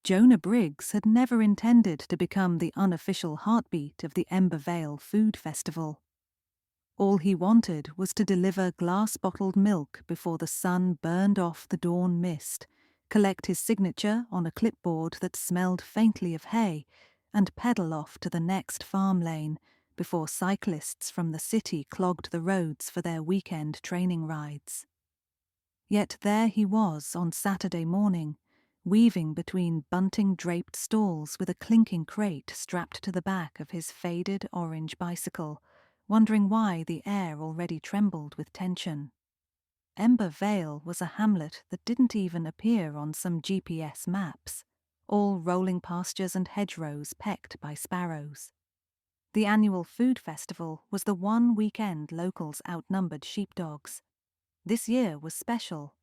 Jonah Briggs had never intended to become the unofficial heartbeat of the Ember Vale Food Festival. All he wanted was to deliver glass-bottled milk before the sun burned off the dawn mist, collect his signature on a clipboard that smelled faintly of hay, and pedal off to the next farm lane before cyclists from the city clogged the roads for their weekend training rides. Yet there he was on Saturday morning, weaving between bunting-draped stalls with a clinking crate strapped to the back of his faded orange bicycle, wondering why the air already trembled with tension. Ember Vale was a hamlet that didn't even appear on some GPS maps, all rolling pastures and hedgerows pecked by sparrows. The annual food festival was the one weekend locals outnumbered sheepdogs. This year was special.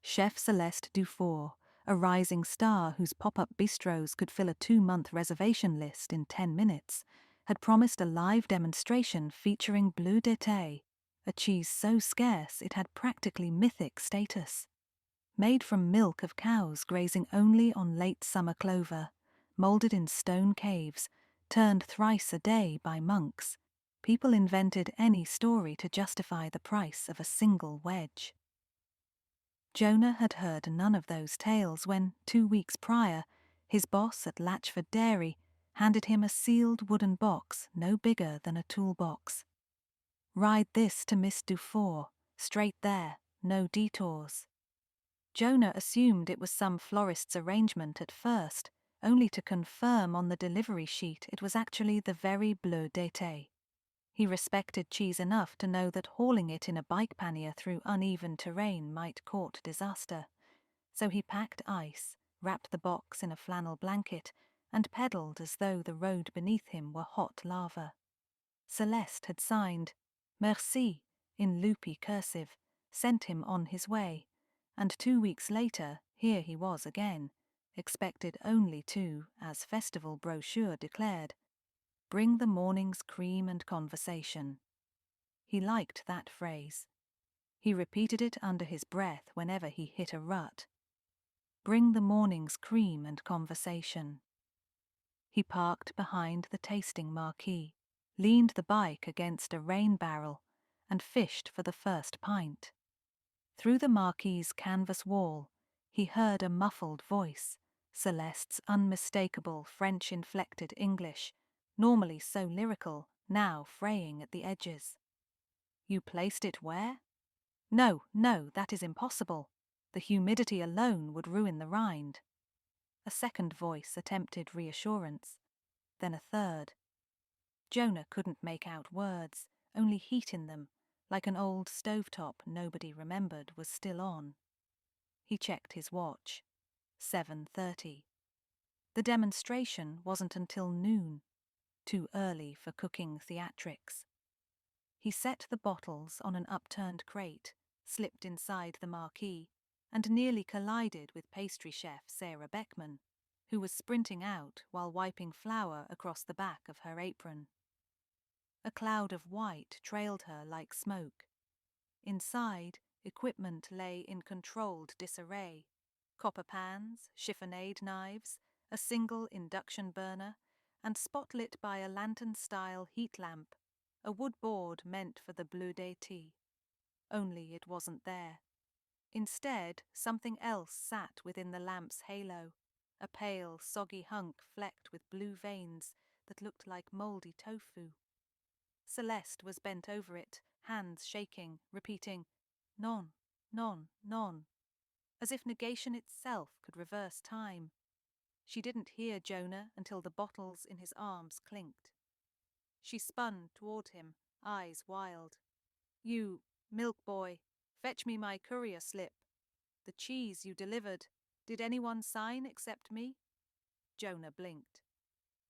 Chef Celeste Dufour, a rising star whose pop-up bistros could fill a 2-month reservation list in 10 minutes, had promised a live demonstration featuring bleu d'été, a cheese so scarce it had practically mythic status. Made from milk of cows grazing only on late summer clover, moulded in stone caves, turned thrice a day by monks, people invented any story to justify the price of a single wedge. Jonah had heard none of those tales when, 2 weeks prior, his boss at Latchford Dairy handed him a sealed wooden box no bigger than a toolbox. Ride this to Miss Dufour, straight there, no detours. Jonah assumed it was some florist's arrangement at first, only to confirm on the delivery sheet it was actually the very bleu d'été. He respected cheese enough to know that hauling it in a bike pannier through uneven terrain might court disaster. So he packed ice, wrapped the box in a flannel blanket, and pedalled as though the road beneath him were hot lava. Celeste had signed "Merci" in loopy cursive, sent him on his way, and 2 weeks later here he was again, expected only to, as festival brochure declared, bring the morning's cream and conversation. He liked that phrase. He repeated it under his breath whenever he hit a rut. Bring the morning's cream and conversation. He parked behind the tasting marquee, leaned the bike against a rain barrel, and fished for the first pint. Through the marquee's canvas wall, he heard a muffled voice, Celeste's unmistakable French-inflected English, normally so lyrical, now fraying at the edges. You placed it where? No, that is impossible. The humidity alone would ruin the rind. A second voice attempted reassurance, then a third. Jonah couldn't make out words, only heat in them, like an old stovetop nobody remembered was still on. He checked his watch. 7:30. The demonstration wasn't until noon, too early for cooking theatrics. He set the bottles on an upturned crate, slipped inside the marquee, and nearly collided with pastry chef Sarah Beckman, who was sprinting out while wiping flour across the back of her apron. A cloud of white trailed her like smoke. Inside, equipment lay in controlled disarray: copper pans, chiffonade knives, a single induction burner, and spotlit by a lantern-style heat lamp, a wood board meant for the bleu d'été. Only it wasn't there. Instead, something else sat within the lamp's halo, a pale, soggy hunk flecked with blue veins that looked like mouldy tofu. Celeste was bent over it, hands shaking, repeating, "Non, non, non," as if negation itself could reverse time. She didn't hear Jonah until the bottles in his arms clinked. She spun toward him, eyes wild. "You, milk boy, fetch me my courier slip. The cheese you delivered, did anyone sign except me?" Jonah blinked.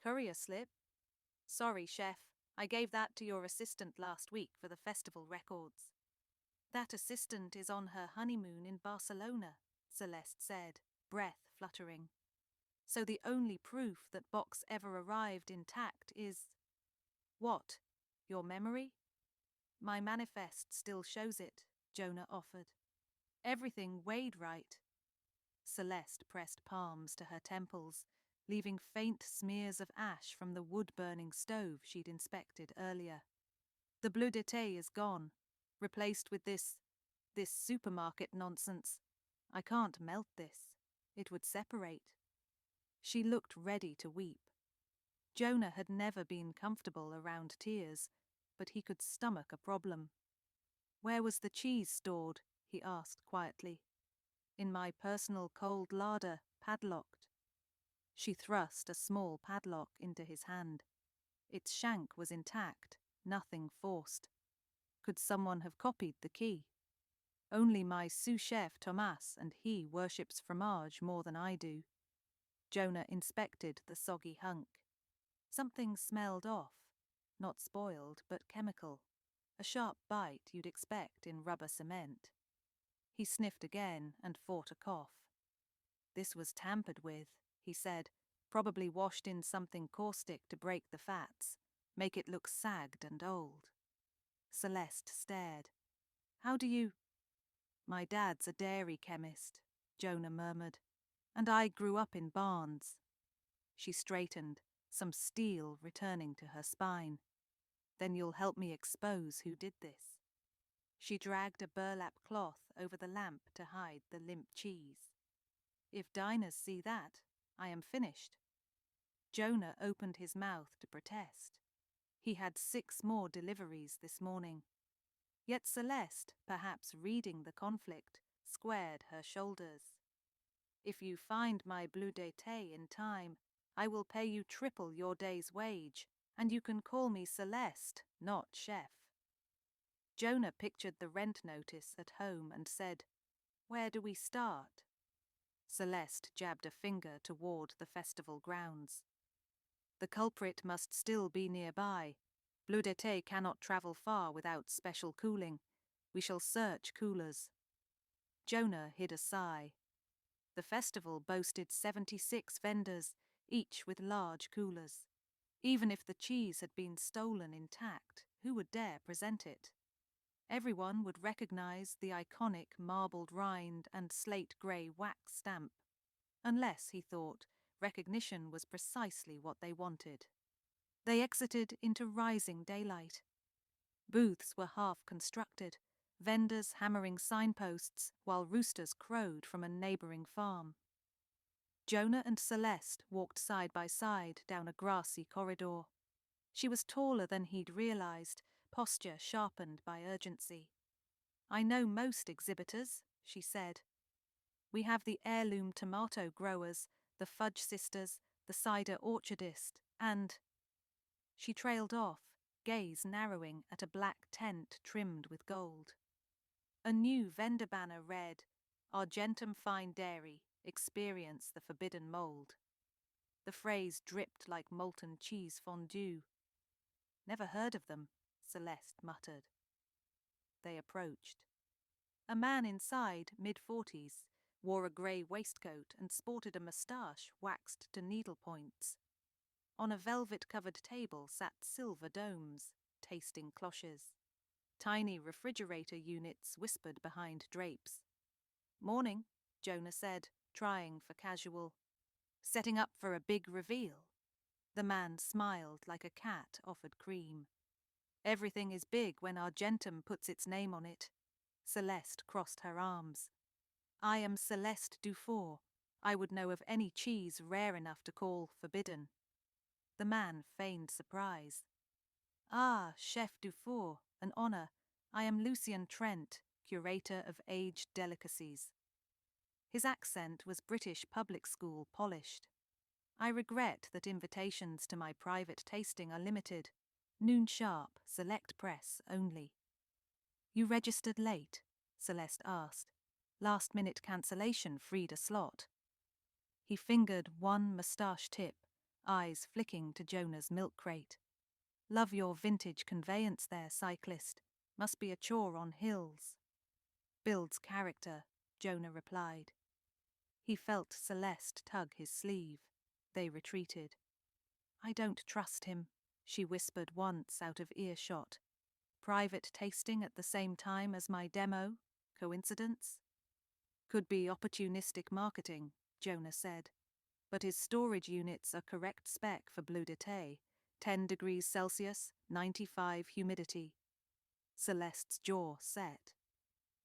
"Courier slip? Sorry, chef, I gave that to your assistant last week for the festival records." "That assistant is on her honeymoon in Barcelona," Celeste said, breath fluttering. "So the only proof that box ever arrived intact is—" "What? Your memory?" "My manifest still shows it," Jonah offered. "Everything weighed right." Celeste pressed palms to her temples, leaving faint smears of ash from the wood-burning stove she'd inspected earlier. The bleu d'été is gone, replaced with this supermarket nonsense. I can't melt this. It would separate. She looked ready to weep. Jonah had never been comfortable around tears, but he could stomach a problem. Where was the cheese stored? He asked quietly. In my personal cold larder, padlocked. She thrust a small padlock into his hand. Its shank was intact, nothing forced. Could someone have copied the key? Only my sous chef Thomas, and he worships fromage more than I do. Jonah inspected the soggy hunk. Something smelled off, not spoiled, but chemical. A sharp bite you'd expect in rubber cement. He sniffed again and fought a cough. This was tampered with, he said, probably washed in something caustic to break the fats, make it look sagged and old. Celeste stared. How do you... My dad's a dairy chemist, Jonah murmured, and I grew up in barns. She straightened, some steel returning to her spine. Then you'll help me expose who did this. She dragged a burlap cloth over the lamp to hide the limp cheese. If diners see that, I am finished. Jonah opened his mouth to protest. He had 6 more deliveries this morning. Yet Celeste, perhaps reading the conflict, squared her shoulders. If you find my bleu d'été in time, I will pay you triple your day's wage, and you can call me Celeste, not chef. Jonah pictured the rent notice at home and said, Where do we start? Celeste jabbed a finger toward the festival grounds. The culprit must still be nearby. Bleu d'été cannot travel far without special cooling. We shall search coolers. Jonah hid a sigh. The festival boasted 76 vendors, each with large coolers. Even if the cheese had been stolen intact, who would dare present it? Everyone would recognize the iconic marbled rind and slate-grey wax stamp. Unless, he thought, recognition was precisely what they wanted. They exited into rising daylight. Booths were half-constructed, vendors hammering signposts while roosters crowed from a neighbouring farm. Jonah and Celeste walked side by side down a grassy corridor. She was taller than he'd realized, posture sharpened by urgency. I know most exhibitors, she said. We have the heirloom tomato growers, the fudge sisters, the cider orchardist, and... She trailed off, gaze narrowing at a black tent trimmed with gold. A new vendor banner read, Argentum Fine Dairy, experience the forbidden mould. The phrase dripped like molten cheese fondue. Never heard of them, Celeste muttered. They approached. A man inside, mid-40s, wore a grey waistcoat and sported a moustache waxed to needle points. On a velvet-covered table sat silver domes, tasting cloches. Tiny refrigerator units whispered behind drapes. Morning, Jonah said, trying for casual. Setting up for a big reveal. The man smiled like a cat offered cream. Everything is big when Argentum puts its name on it. Celeste crossed her arms. I am Celeste Dufour. I would know of any cheese rare enough to call forbidden. The man feigned surprise. Ah, Chef Dufour, an honour. I am Lucien Trent, curator of aged delicacies. His accent was British public school polished. I regret that invitations to my private tasting are limited. Noon sharp, select press only. You registered late? Celeste asked. Last-minute cancellation freed a slot. He fingered one moustache tip, eyes flicking to Jonah's milk crate. Love your vintage conveyance there, Cyclist. Must be a chore on hills. Builds character, Jonah replied. He felt Celeste tug his sleeve. They retreated. I don't trust him, she whispered once out of earshot. Private tasting at the same time as my demo? Coincidence? Could be opportunistic marketing, Jonah said. But his storage units are correct spec for Bleu d'été, 10 degrees Celsius, 95 humidity. Celeste's jaw set.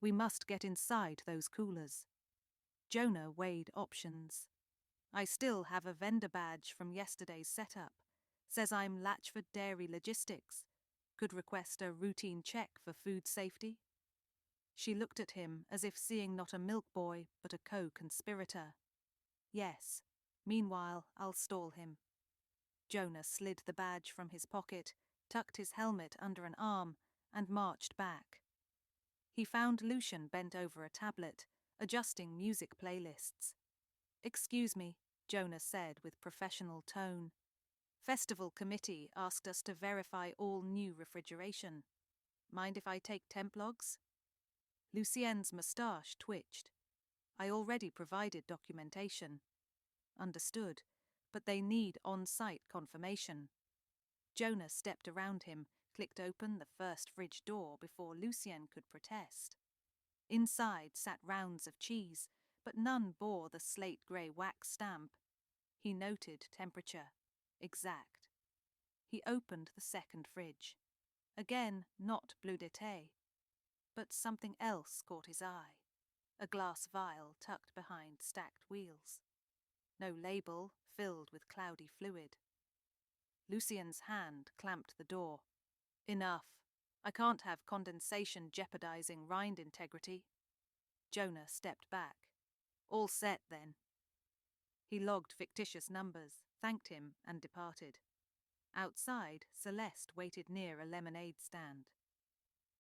We must get inside those coolers. Jonah weighed options. I still have a vendor badge from yesterday's setup. Says I'm Latchford Dairy Logistics. Could request a routine check for food safety. She looked at him as if seeing not a milk boy but a co-conspirator. Yes. Meanwhile, I'll stall him. Jonah slid the badge from his pocket, tucked his helmet under an arm, and marched back. He found Lucian bent over a tablet, adjusting music playlists. "Excuse me," Jonah said with professional tone. "Festival committee asked us to verify all new refrigeration. Mind if I take temp logs?" Lucien's moustache twitched. "I already provided documentation." "Understood, but they need on-site confirmation." Jonah stepped around him, clicked open the first fridge door before Lucien could protest. Inside sat rounds of cheese, but none bore the slate-grey wax stamp. He noted temperature. Exact. He opened the second fridge. Again, not Bleu d'été. But something else caught his eye. A glass vial tucked behind stacked wheels. No label, filled with cloudy fluid. Lucien's hand clamped the door. "Enough. I can't have condensation jeopardizing rind integrity." Jonah stepped back. "All set, then." He logged fictitious numbers, thanked him, and departed. Outside, Celeste waited near a lemonade stand.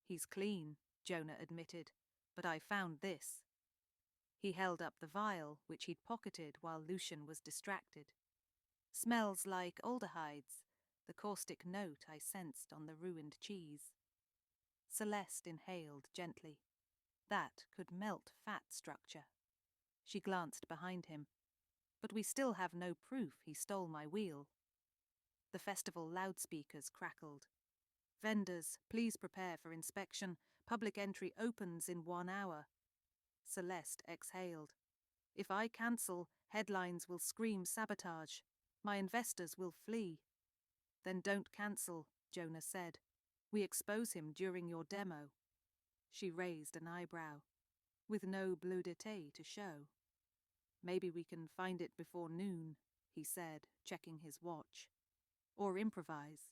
"He's clean," Jonah admitted, "but I found this." He held up the vial, which he'd pocketed while Lucian was distracted. "Smells like aldehydes, the caustic note I sensed on the ruined cheese." Celeste inhaled gently. That could melt fat structure. She glanced behind him. "But we still have no proof he stole my wheel." The festival loudspeakers crackled. "Vendors, please prepare for inspection. Public entry opens in 1 hour." Celeste exhaled. "If I cancel, headlines will scream sabotage. My investors will flee." "Then don't cancel," Jonah said. "We expose him during your demo." She raised an eyebrow. "With no Bleu d'été to show." "Maybe we can find it before noon," he said, checking his watch. "Or improvise."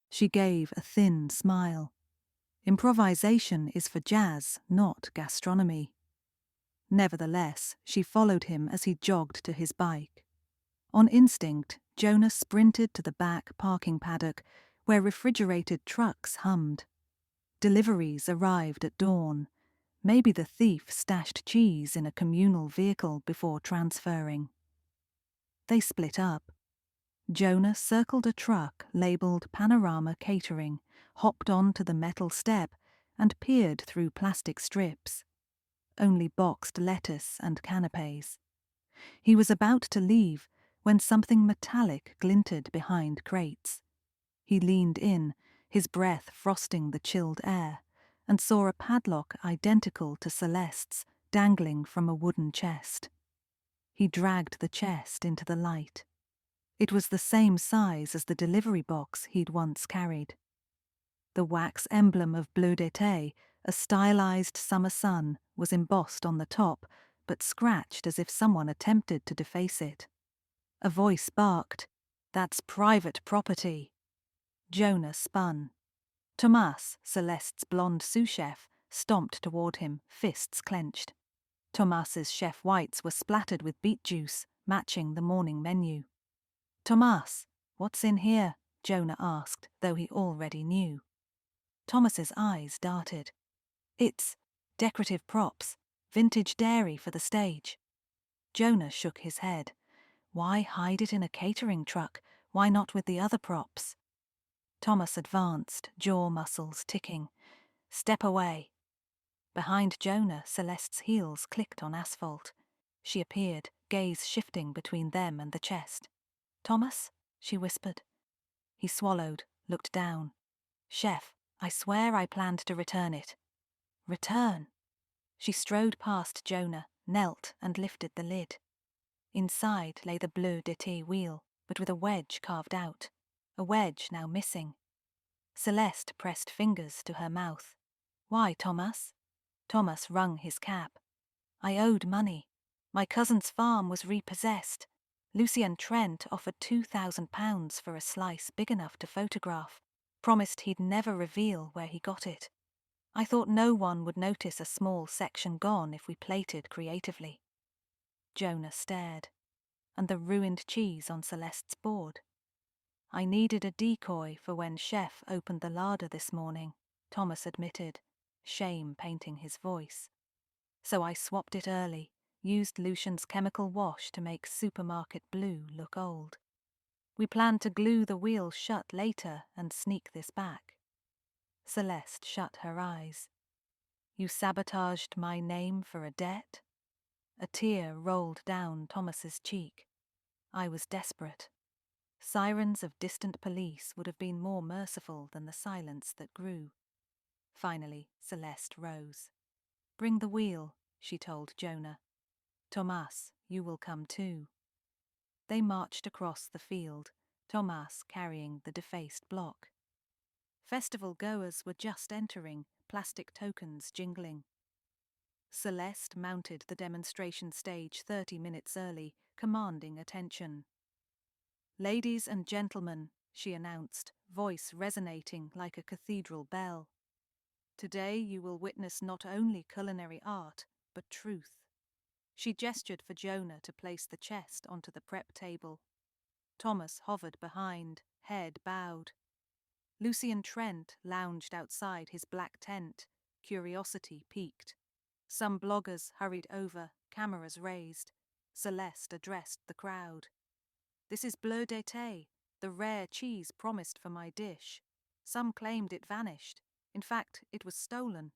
She gave a thin smile. Improvisation is for jazz, not gastronomy. Nevertheless, she followed him as he jogged to his bike. On instinct, Jonah sprinted to the back parking paddock, where refrigerated trucks hummed. Deliveries arrived at dawn. Maybe the thief stashed cheese in a communal vehicle before transferring. They split up. Jonah circled a truck labelled Panorama Catering, hopped onto the metal step, and peered through plastic strips. Only boxed lettuce and canapes. He was about to leave when something metallic glinted behind crates. He leaned in, his breath frosting the chilled air, and saw a padlock identical to Celeste's dangling from a wooden chest. He dragged the chest into the light. It was the same size as the delivery box he'd once carried. The wax emblem of Bleu d'été, a stylized summer sun, was embossed on the top, but scratched as if someone attempted to deface it. A voice barked, "That's private property." Jonah spun. Tomas, Celeste's blonde sous chef, stomped toward him, fists clenched. Tomas's chef whites were splattered with beet juice, matching the morning menu. "Tomas, what's in here?" Jonah asked, though he already knew. Thomas's eyes darted. "It's decorative props, vintage dairy for the stage." Jonah shook his head. Why hide it in a catering truck? Why not with the other props? Thomas advanced, jaw muscles ticking. "Step away." Behind Jonah, Celeste's heels clicked on asphalt. She appeared, gaze shifting between them and the chest. "Thomas?" she whispered. He swallowed, looked down. "Chef, I swear I planned to return it." "Return?" She strode past Jonah, knelt and lifted the lid. Inside lay the bleu d'été wheel, but with a wedge carved out, a wedge now missing. Celeste pressed fingers to her mouth. "Why, Thomas?" Thomas wrung his cap. "I owed money. My cousin's farm was repossessed. Lucien Trent offered £2,000 for a slice big enough to photograph, promised he'd never reveal where he got it. I thought no one would notice a small section gone if we plated creatively." Jonah stared. "And the ruined cheese on Celeste's board?" "I needed a decoy for when Chef opened the larder this morning," Thomas admitted, shame painting his voice. "So I swapped it early, used Lucian's chemical wash to make supermarket blue look old. We planned to glue the wheel shut later and sneak this back." Celeste shut her eyes. "You sabotaged my name for a debt?" A tear rolled down Thomas's cheek. "I was desperate. Sirens of distant police would have been more merciful than the silence that grew." Finally, Celeste rose. "Bring the wheel," she told Jonah. "Thomas, you will come too." They marched across the field, Thomas carrying the defaced block. Festival goers were just entering, plastic tokens jingling. Celeste mounted the demonstration stage 30 minutes early, commanding attention. "Ladies and gentlemen," she announced, voice resonating like a cathedral bell. "Today you will witness not only culinary art, but truth." She gestured for Jonah to place the chest onto the prep table. Thomas hovered behind, head bowed. Lucien Trent lounged outside his black tent, curiosity piqued. Some bloggers hurried over, cameras raised. Celeste addressed the crowd. "This is bleu d'été, the rare cheese promised for my dish. Some claimed it vanished. In fact, it was stolen."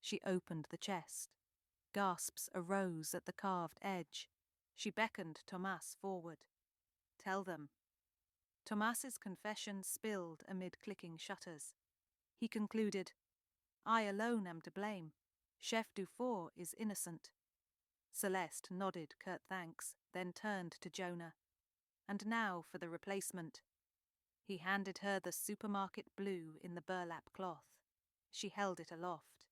She opened the chest. Gasps arose at the carved edge. She beckoned Thomas forward. "Tell them." Thomas's confession spilled amid clicking shutters. He concluded, "I alone am to blame. Chef Dufour is innocent." Celeste nodded curt thanks, then turned to Jonah. "And now for the replacement." He handed her the supermarket blue in the burlap cloth. She held it aloft.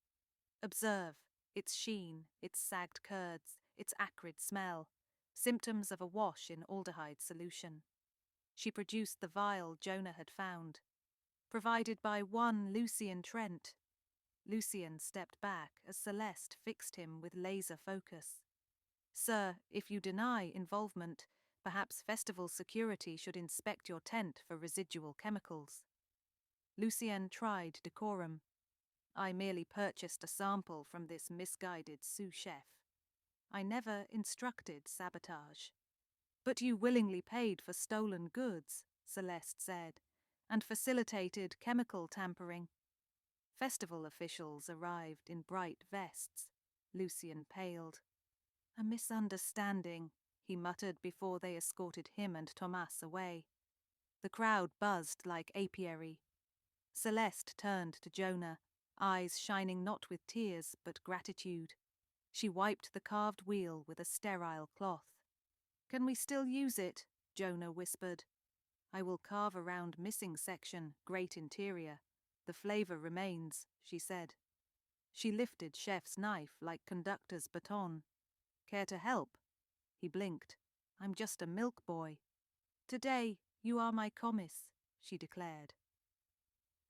"Observe its sheen, its sagged curds, its acrid smell, symptoms of a wash in aldehyde solution." She produced the vial Jonah had found. "Provided by one Lucien Trent." Lucien stepped back as Celeste fixed him with laser focus. "Sir, if you deny involvement, perhaps festival security should inspect your tent for residual chemicals." Lucien tried decorum. "I merely purchased a sample from this misguided sous chef. I never instructed sabotage." "But you willingly paid for stolen goods," Celeste said, "and facilitated chemical tampering." Festival officials arrived in bright vests. Lucien paled. "A misunderstanding," he muttered before they escorted him and Thomas away. The crowd buzzed like apiary. Celeste turned to Jonah, eyes shining not with tears but gratitude. She wiped the carved wheel with a sterile cloth. "Can we still use it?" Jonah whispered. "I will carve around missing section, great interior. The flavor remains," she said. She lifted Chef's knife like conductor's baton. "Care to help?" He blinked. "I'm just a milk boy." "Today you are my commis," she declared.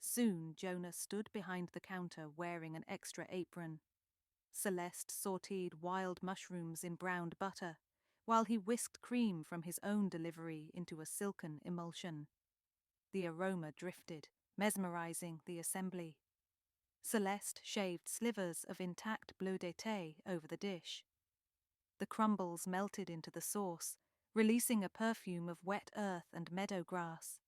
Soon Jonah stood behind the counter wearing an extra apron. Celeste sauteed wild mushrooms in browned butter, while he whisked cream from his own delivery into a silken emulsion. The aroma drifted, mesmerizing the assembly. Celeste shaved slivers of intact bleu d'été over the dish. The crumbles melted into the sauce, releasing a perfume of wet earth and meadow grass.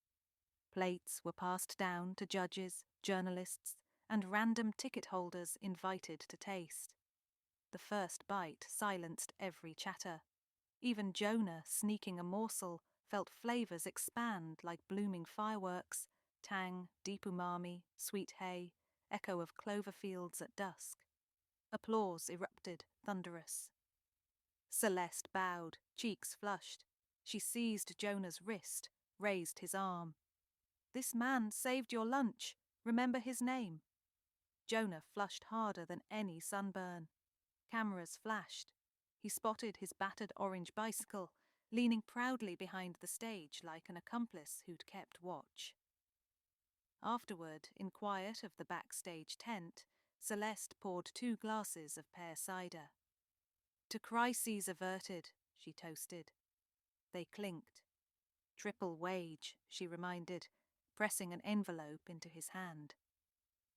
Plates were passed down to judges, journalists, and random ticket holders invited to taste. The first bite silenced every chatter. Even Jonah, sneaking a morsel, felt flavors expand like blooming fireworks: tang, deep umami, sweet hay, echo of clover fields at dusk. Applause erupted, thunderous. Celeste bowed, cheeks flushed. She seized Jonah's wrist, raised his arm. "This man saved your lunch. Remember his name." Jonah flushed harder than any sunburn. Cameras flashed. He spotted his battered orange bicycle, leaning proudly behind the stage like an accomplice who'd kept watch. Afterward, in quiet of the backstage tent, Celeste poured 2 glasses of pear cider. "To crises averted," she toasted. They clinked. "Triple wage," she reminded, pressing an envelope into his hand.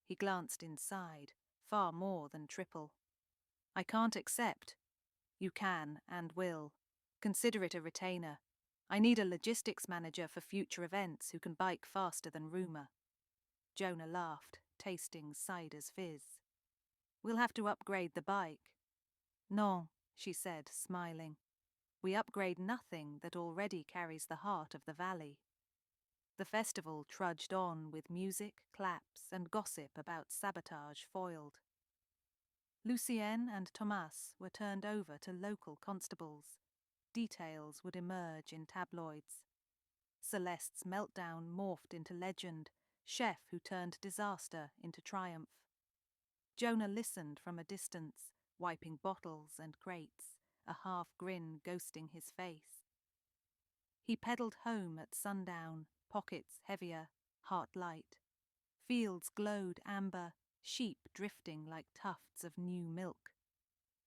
He glanced inside, far more than triple. "I can't accept." "You can and will. Consider it a retainer. I need a logistics manager for future events who can bike faster than rumour." Jonah laughed, tasting cider's fizz. "We'll have to upgrade the bike." "Non," she said, smiling. "We upgrade nothing that already carries the heart of the valley." The festival trudged on with music, claps, and gossip about sabotage foiled. Lucienne and Thomas were turned over to local constables. Details would emerge in tabloids. Celeste's meltdown morphed into legend, chef who turned disaster into triumph. Jonah listened from a distance, wiping bottles and crates, a half grin ghosting his face. He pedalled home at sundown, pockets heavier, heart light. Fields glowed amber, sheep drifting like tufts of new milk.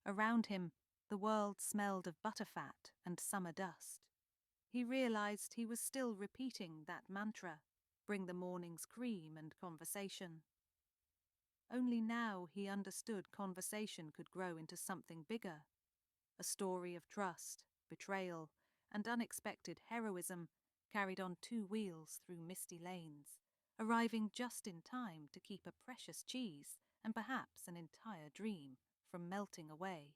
Around him, the world smelled of butterfat and summer dust. He realized he was still repeating that mantra, bring the morning's cream and conversation. Only now he understood conversation could grow into something bigger, a story of trust, betrayal, and unexpected heroism carried on 2 wheels through misty lanes, arriving just in time to keep a precious cheese and perhaps an entire dream from melting away.